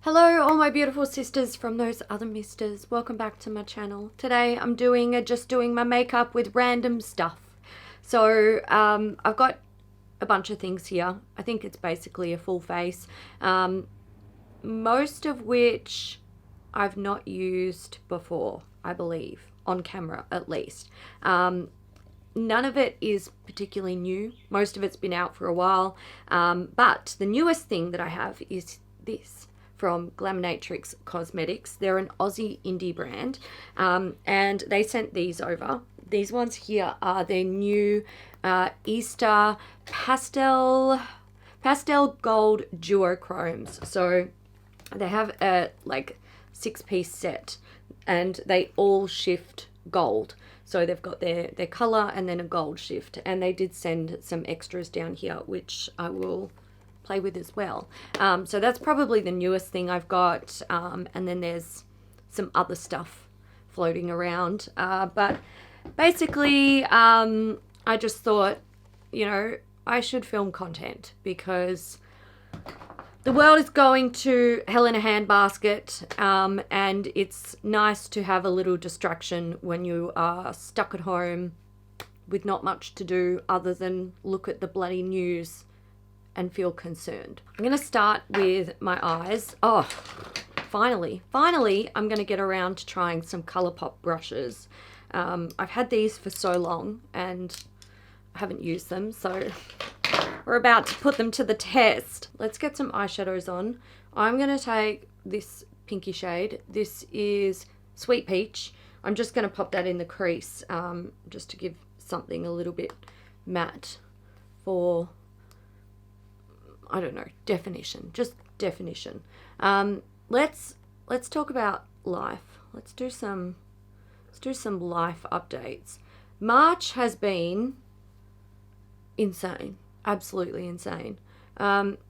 Hello all my beautiful sisters from those other misters. Welcome back to my channel. Today I'm just doing my makeup with random stuff. So I've got a bunch of things here. I think it's basically a full face. Most of which I've not used before, I believe, on camera at least. None of it is particularly new. Most of it's been out for a while. But the newest thing that I have is this from Glaminatrix Cosmetics. They're an Aussie indie brand, and they sent these over. These ones here are their new Easter Pastel Gold Duochromes. So they have a like 6-piece set, and they all shift gold. So they've got their color and then a gold shift, and they did send some extras down here, which I will play with as well. So that's probably the newest thing I've got, and then there's some other stuff floating around, but basically I just thought, you know, I should film content because the world is going to hell in a handbasket, and it's nice to have a little distraction when you are stuck at home with not much to do other than look at the bloody news and feel concerned. I'm going to start with my eyes. Oh, finally I'm going to get around to trying some Colourpop brushes. I've had these for so long and I haven't used them, so we're about to put them to the test. Let's get some eyeshadows on. I'm going to take this pinky shade. This is Sweet Peach. I'm just going to pop that in the crease, just to give something a little bit matte for, I don't know, definition, just definition. Let's talk about life. Let's do some life updates. March has been insane, absolutely insane.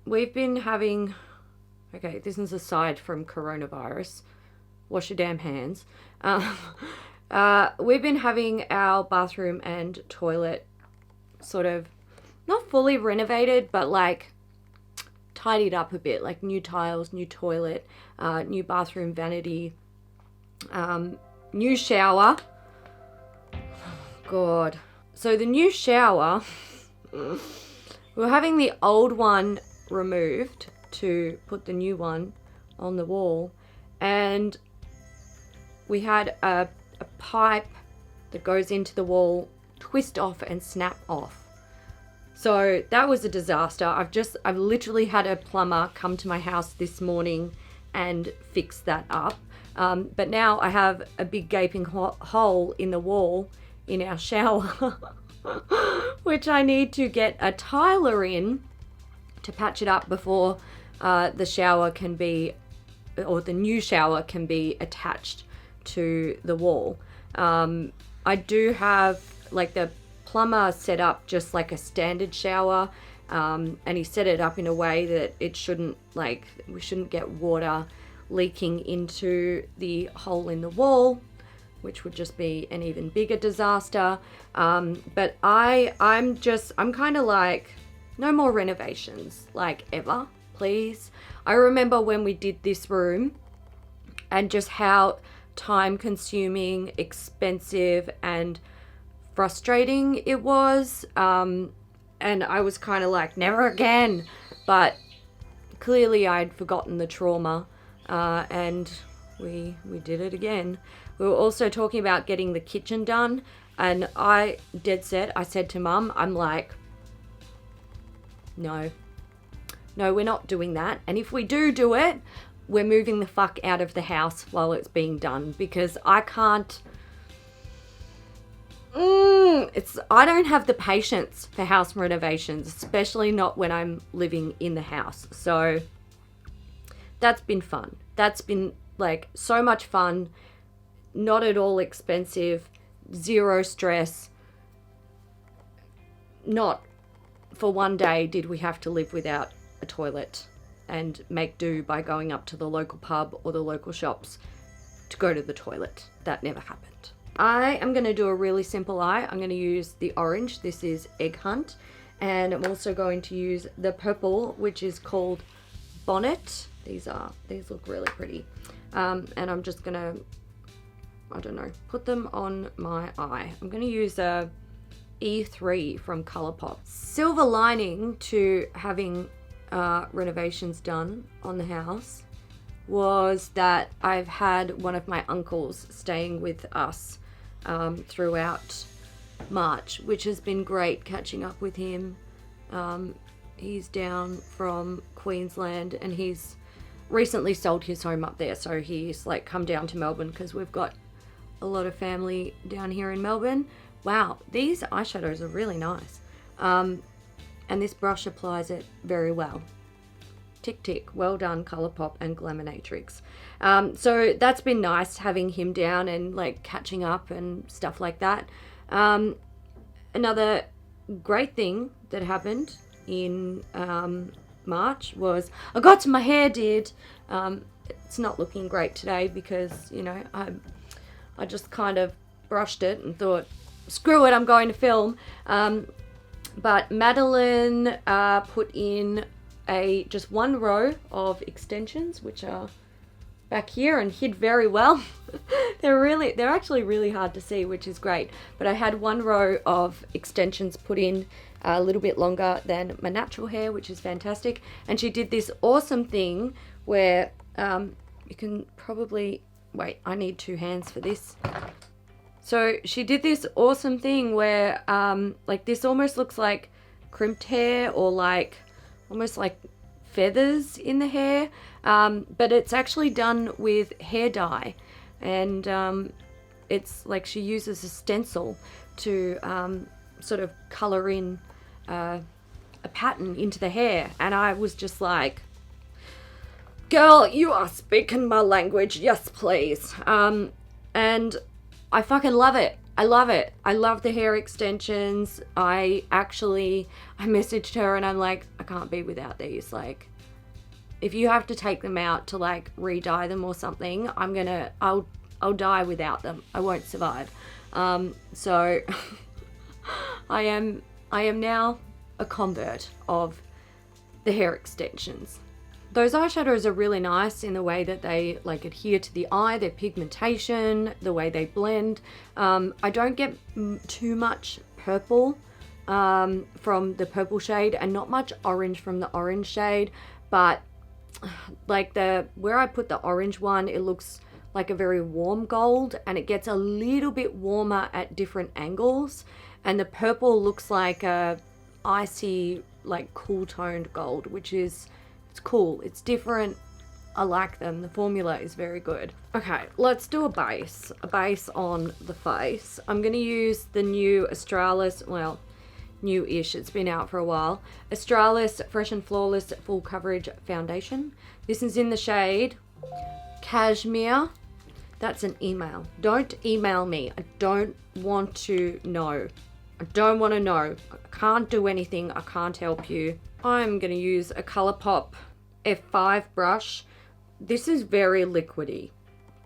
We've been having, okay, this is aside from coronavirus, wash your damn hands. We've been having our bathroom and toilet sort of not fully renovated, but like tidied up a bit, like new tiles, new toilet, new bathroom vanity, new shower. God. So the new shower, we're having the old one removed to put the new one on the wall, and we had a pipe that goes into the wall twist off and snap off. So that was a disaster. I've literally had a plumber come to my house this morning and fix that up. But now I have a big gaping hole in the wall in our shower, which I need to get a tiler in to patch it up before the shower can be, or the new shower can be attached to the wall. I do have like the plumber set up just like a standard shower, and he set it up in a way that it shouldn't, like, we shouldn't get water leaking into the hole in the wall, which would just be an even bigger disaster. But I'm kind of like, no more renovations, like, ever, please. I remember when we did this room and just how time consuming, expensive, and frustrating it was, and I was kind of like, never again. But clearly I'd forgotten the trauma, and we did it again. We were also talking about getting the kitchen done, and I said to Mum, I'm like, no, we're not doing that, and if we do it, we're moving the fuck out of the house while it's being done, because I can't. I don't have the patience for house renovations, especially not when I'm living in the house. So that's been fun. That's been like so much fun. Not at all expensive, zero stress. Not for one day did we have to live without a toilet and make do by going up to the local pub or the local shops to go to the toilet. That never happened. I am going to do a really simple eye. I'm going to use the orange. This is Egg Hunt. And I'm also going to use the purple, which is called Bonnet. These look really pretty. And I'm just gonna, I don't know, put them on my eye. I'm gonna use a E3 from Colourpop. Silver lining to having renovations done on the house was that I've had one of my uncles staying with us throughout March, which has been great catching up with him. He's down from Queensland and he's recently sold his home up there, so he's like come down to Melbourne because we've got a lot of family down here in Melbourne. Wow, these eyeshadows are really nice. And this brush applies it very well. Tick tick, well done Colourpop and Glaminatrix. So that's been nice having him down and like catching up and stuff like that. Another great thing that happened in March was I got my hair did. It's not looking great today because, you know, I just kind of brushed it and thought, screw it, I'm going to film. But Madeline put in just one row of extensions, which are back here and hid very well. They're actually really hard to see, which is great. But I had one row of extensions put in a little bit longer than my natural hair, which is fantastic. And she did this awesome thing where you can probably, wait, I need two hands for this. So she did this awesome thing where like this almost looks like crimped hair or like almost like feathers in the hair, but it's actually done with hair dye, and it's like she uses a stencil to sort of color in a pattern into the hair, and I was just like, girl, you are speaking my language, yes please. And I fucking love it. I love it. I love the hair extensions. I messaged her and I'm like, I can't be without these. Like, if you have to take them out to like re-dye them or something, I'll die without them. I won't survive. So I am now a convert of the hair extensions. Those eyeshadows are really nice in the way that they like adhere to the eye, their pigmentation, the way they blend. I don't get too much purple from the purple shade and not much orange from the orange shade, but like where I put the orange one, it looks like a very warm gold and it gets a little bit warmer at different angles, and the purple looks like a icy, like cool toned gold, which is, it's cool, it's different. I like them. The formula is very good. Okay, let's do a base on the face. I'm going to use the new Australis, well, new-ish, it's been out for a while, Australis Fresh and Flawless Full Coverage Foundation. This is in the shade Cashmere. That's an email. Don't email me. I don't want to know. I don't want to know. I can't do anything. I can't help you. I'm going to use a Colourpop F5 brush. This is very liquidy.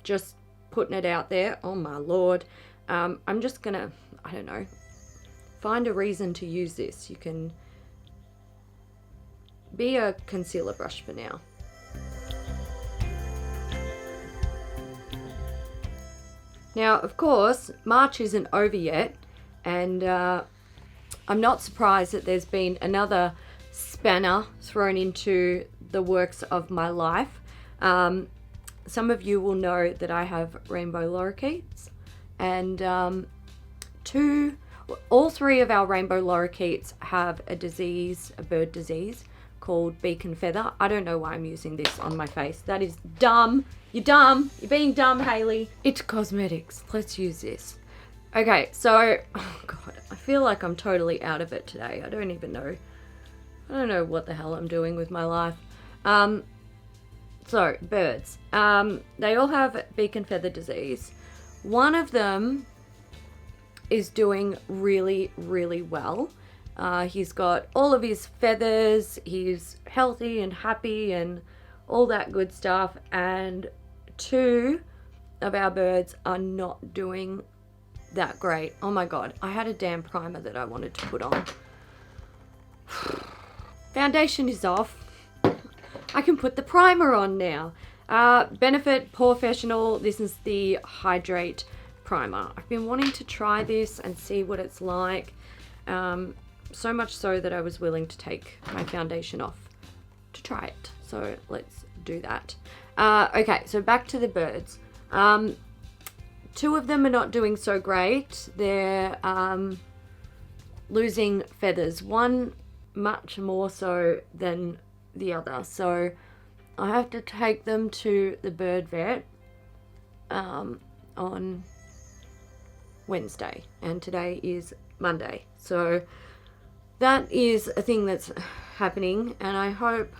Just putting it out there. Oh my lord. I'm just going to, I don't know, find a reason to use this. You can be a concealer brush for now. Now, of course, March isn't over yet, and I'm not surprised that there's been another spanner thrown into the works of my life. Some of you will know that I have rainbow lorikeets, and all three of our rainbow lorikeets have a disease, a bird disease called beak and feather. I don't know why I'm using this on my face. That is dumb. You're dumb. You're being dumb, Hayley. It's cosmetics. Let's use this. Okay, so, oh god, I feel like I'm totally out of it today. I don't know what the hell I'm doing with my life. So, birds. They all have beak and feather disease. One of them is doing really, really well. He's got all of his feathers, he's healthy and happy and all that good stuff, and two of our birds are not doing that great. Oh my god, I had a damn primer that I wanted to put on. Foundation is off. I can put the primer on now. Benefit Porefessional. This is the Hydrate primer. I've been wanting to try this and see what it's like. So much so that I was willing to take my foundation off to try it. So let's do that. Okay, so back to the birds. Two of them are not doing so great. They're losing feathers. One much more so than the other. So I have to take them to the bird vet on Wednesday, and today is Monday. So that is a thing that's happening, and I hope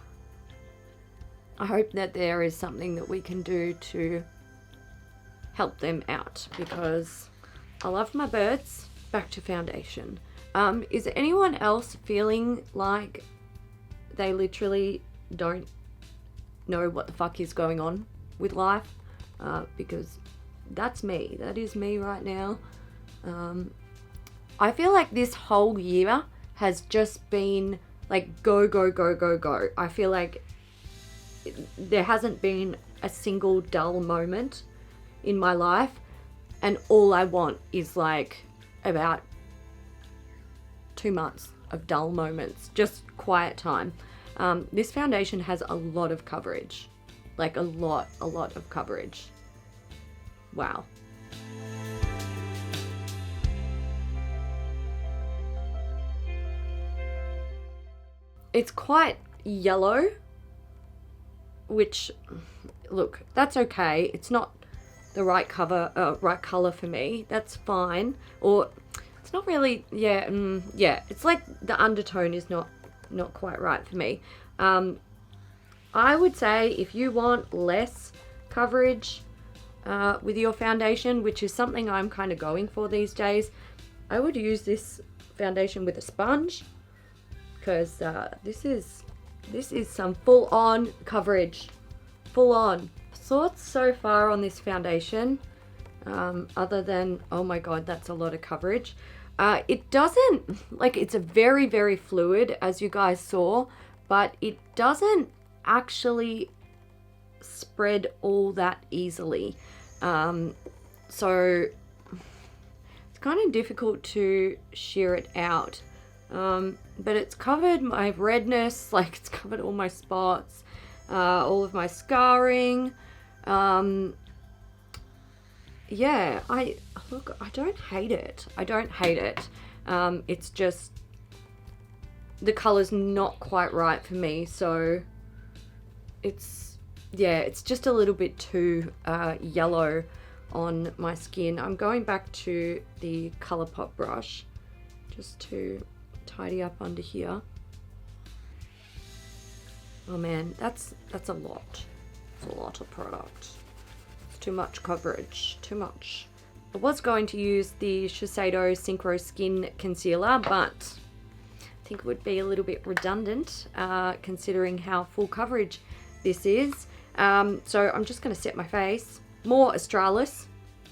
that there is something that we can do to help them out, because I love my birds. Back to foundation. Is anyone else feeling like they literally don't know what the fuck is going on with life? Because that's me. That is me right now. I feel like this whole year has just been like go, go, go, go, go. I feel like there hasn't been a single dull moment in my life, and all I want is like about 2 months of dull moments, just quiet time. This foundation has a lot of coverage, like a lot of coverage. Wow. It's quite yellow, which, look, that's okay. It's not the right color for me. That's fine. Or it's not really, yeah. It's like the undertone is not quite right for me. I would say if you want less coverage with your foundation, which is something I'm kind of going for these days, I would use this foundation with a sponge, because this is some full-on coverage. Full-on. Thoughts so far on this foundation, other than, oh my god, that's a lot of coverage. It doesn't, like, it's a very, very fluid, as you guys saw, but it doesn't actually spread all that easily. So it's kind of difficult to shear it out. But it's covered my redness, like it's covered all my spots, all of my scarring. Yeah, I don't hate it. I don't hate it. It's just the color's not quite right for me, so it's just a little bit too yellow on my skin. I'm going back to the Colourpop brush just to tidy up under here. Oh man, that's a lot. It's a lot of product. It's too much coverage, too much. I was going to use the Shiseido Synchro Skin Concealer, but I think it would be a little bit redundant considering how full coverage this is. So I'm just going to set my face. More Australis,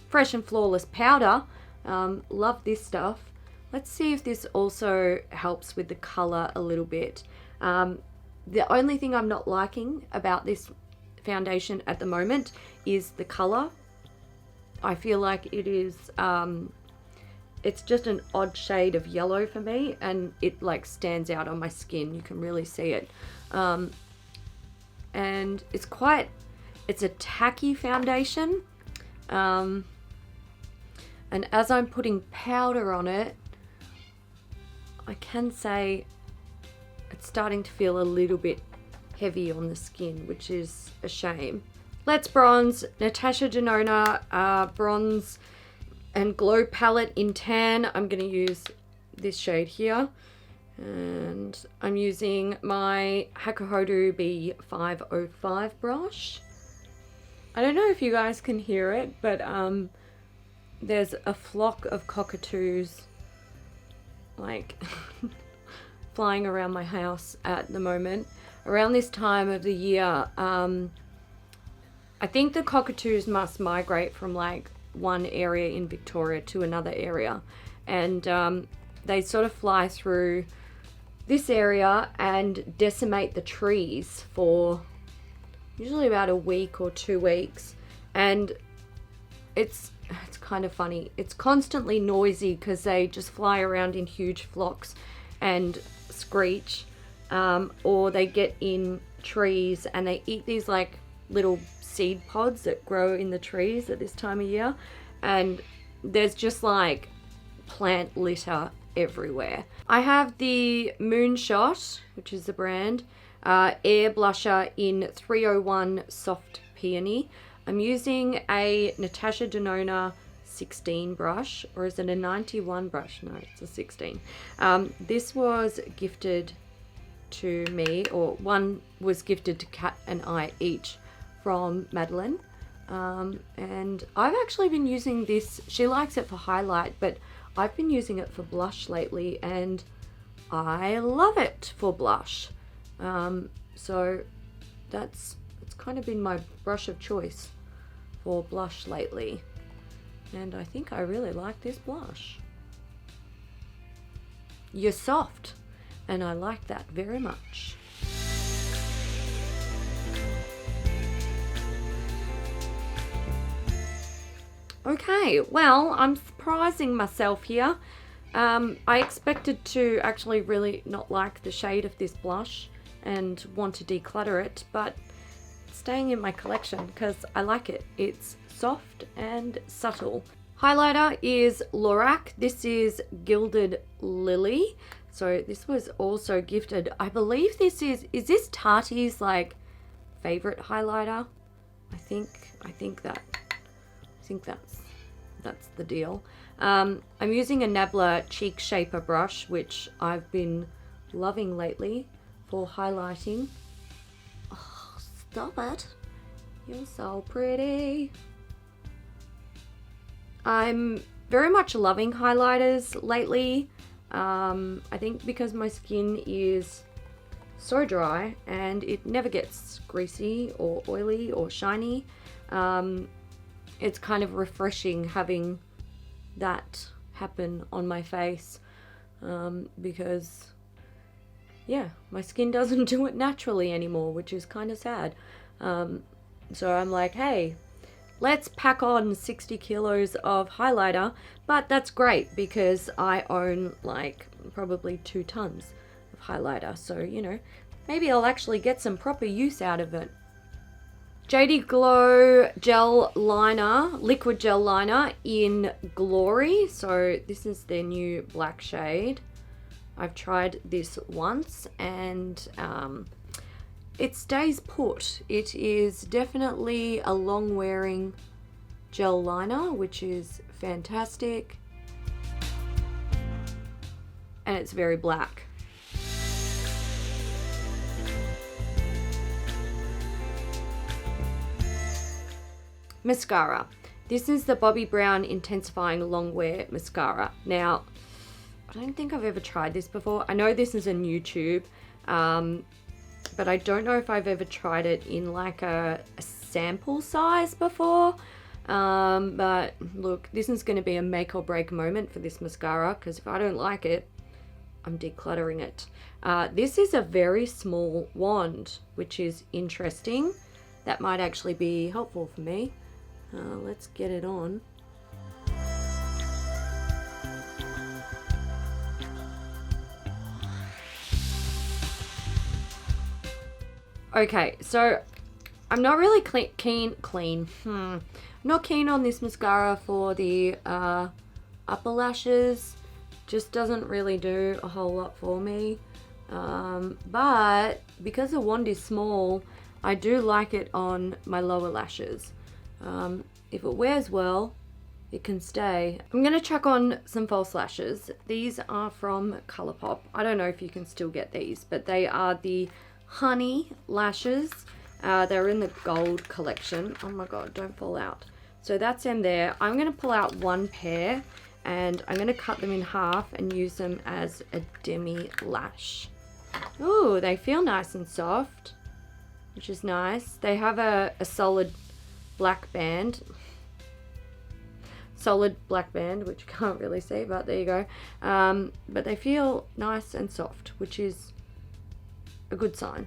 Fresh and Flawless powder. Love this stuff. Let's see if this also helps with the color a little bit. The only thing I'm not liking about this foundation at the moment is the color. I feel like it is, it's just an odd shade of yellow for me, and it like stands out on my skin. You can really see it. And it's a tacky foundation. And as I'm putting powder on it, I can say it's starting to feel a little bit heavy on the skin, which is a shame. Let's bronze. Natasha Denona bronze and glow palette in tan. I'm going to use this shade here, and I'm using my Hakuhodo B505 brush. I don't know if you guys can hear it, but there's a flock of cockatoos like flying around my house at the moment. Around this time of the year, I think the cockatoos must migrate from like one area in Victoria to another area, and they sort of fly through this area and decimate the trees for usually about a week or 2 weeks, and it's kind of funny. It's constantly noisy because they just fly around in huge flocks and screech, or they get in trees and they eat these like little seed pods that grow in the trees at this time of year, and there's just like plant litter everywhere. I have the Moonshot, which is the brand, air blusher in 301 Soft Peony. I'm using a Natasha Denona 16 brush, or is it a 91 brush? No, it's a 16. This was gifted to me, or one was gifted to Kat and I each from Madeline. And I've actually been using this. She likes it for highlight, but I've been using it for blush lately, and I love it for blush. So it's kind of been my brush of choice for blush lately, and I think I really like this blush. You're soft, and I like that very much. Okay, well, I'm surprising myself here. I expected to actually really not like the shade of this blush and want to declutter it, but it's staying in my collection because I like it. It's soft and subtle. Highlighter is Lorac. This is Gilded Lily. So this was also gifted. I believe this is this Tati's like favorite highlighter? I think that's the deal. I'm using a Nabla Cheek Shaper brush, which I've been loving lately for highlighting. Oh, stop it. You're so pretty. I'm very much loving highlighters lately. I think because my skin is so dry and it never gets greasy or oily or shiny. It's kind of refreshing having that happen on my face, because yeah, my skin doesn't do it naturally anymore, which is kind of sad. So I'm like, hey, let's pack on 60 kilos of highlighter, but that's great because I own like probably 2 tons of highlighter, so you know, maybe I'll actually get some proper use out of it. JD Glow gel liner, liquid gel liner in Glory. So this is their new black shade. I've tried this once and it stays put. It is definitely a long wearing gel liner, which is fantastic. And it's very black. Mascara. This is the Bobbi Brown Intensifying Long Wear Mascara. Now, I don't think I've ever tried this before. I know this is a new tube, but I don't know if I've ever tried it in like a sample size before. But look, this is going to be a make or break moment for this mascara, because if I don't like it, I'm decluttering it. This is a very small wand, which is interesting. That might actually be helpful for me. Let's get it on. Okay, so I'm not really I'm not keen on this mascara for the upper lashes. Just doesn't really do a whole lot for me. But because the wand is small, I do like it on my lower lashes. If it wears well, it can stay. I'm going to chuck on some false lashes. These are from Colourpop. I don't know if you can still get these, but they are the Hunni lashes. They're in the gold collection. Oh my god, don't fall out. So that's in there. I'm going to pull out one pair and I'm going to cut them in half and use them as a demi lash. Ooh, they feel nice and soft, which is nice. They have a solid black band. Solid black band, which you can't really see, but there you go. But they feel nice and soft, which is a good sign.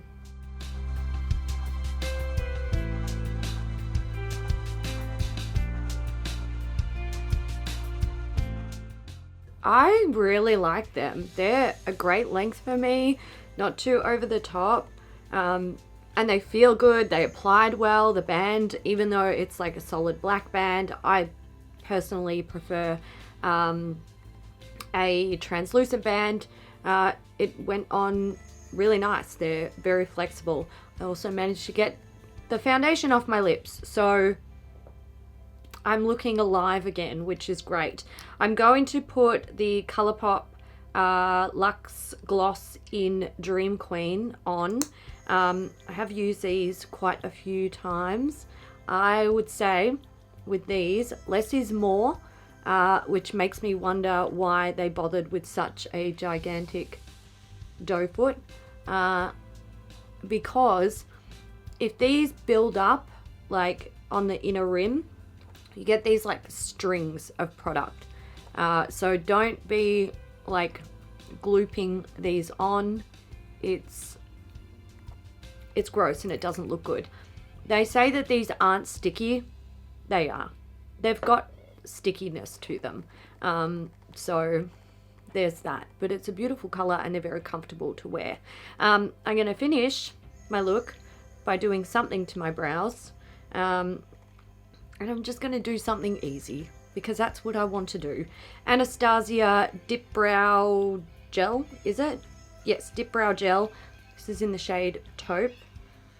I really like them. They're a great length for me, not too over the top, and they feel good. They applied well. The band, even though it's like a solid black band, I personally prefer a translucent band. It went on really nice. They're very flexible. I also managed to get the foundation off my lips, so I'm looking alive again, which is great. I'm going to put the Colourpop Luxe Gloss in Dream Queen on. I have used these quite a few times. I would say with these, less is more, which makes me wonder why they bothered with such a gigantic doe foot. Because if these build up like on the inner rim, you get these like strings of product. So don't be like glooping these on. It's gross and it doesn't look good. They say that these aren't sticky. They are. They've got stickiness to them. So there's that. But it's a beautiful color and they're very comfortable to wear. I'm going to finish my look by doing something to my brows. And I'm just going to do something easy because that's what I want to do. Anastasia Dip Brow Gel, is it? Yes, Dip Brow Gel. This is in the shade Taupe.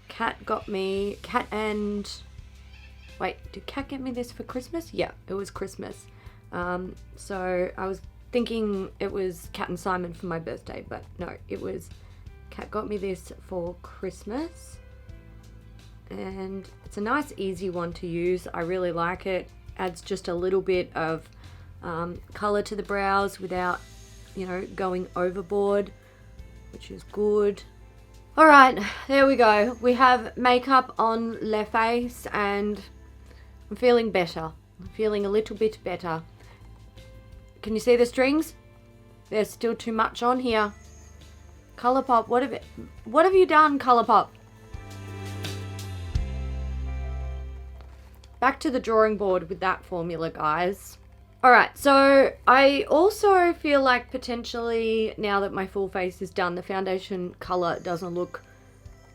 Kat got me, wait, did Kat get me this for Christmas? Yeah, it was Christmas. So I was thinking it was Kat and Simon for my birthday, but no, it was Kat got me this for Christmas. And it's a nice easy one to use. I really like it. Adds just a little bit of color to the brows without, you know, going overboard, which is good. All right, there we go. We have makeup on le face and I'm feeling better. I'm feeling a little bit better. Can you see the strings? There's still too much on here. Colourpop, what have you done, Colourpop? Back to the drawing board with that formula, guys. All right, so I also feel like potentially now that my full face is done, the foundation color doesn't look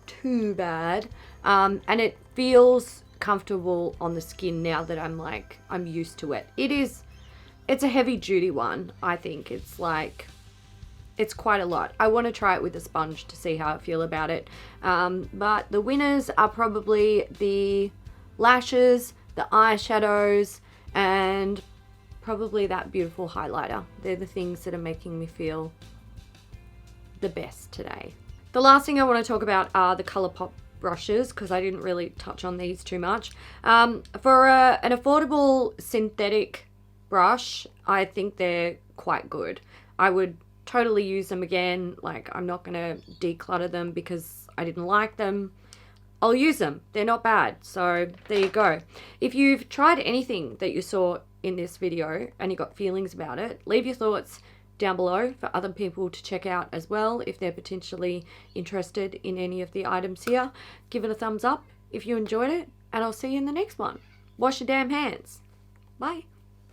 too bad. And it feels comfortable on the skin now that I'm used to it. It's a heavy duty one, I think. It's quite a lot. I want to try it with a sponge to see how I feel about it. But the winners are probably the lashes, the eyeshadows, and probably that beautiful highlighter. They're the things that are making me feel the best today. The last thing I want to talk about are the Colourpop brushes, because I didn't really touch on these too much. For an affordable synthetic brush, I think they're quite good. I would totally use them again. Like, I'm not going to declutter them because I didn't like them. I'll use them. They're not bad. So there you go. If you've tried anything that you saw in this video and you got feelings about it, leave your thoughts down below for other people to check out as well if they're potentially interested in any of the items here. Give it a thumbs up if you enjoyed it, and I'll see you in the next one. Wash your damn hands. Bye.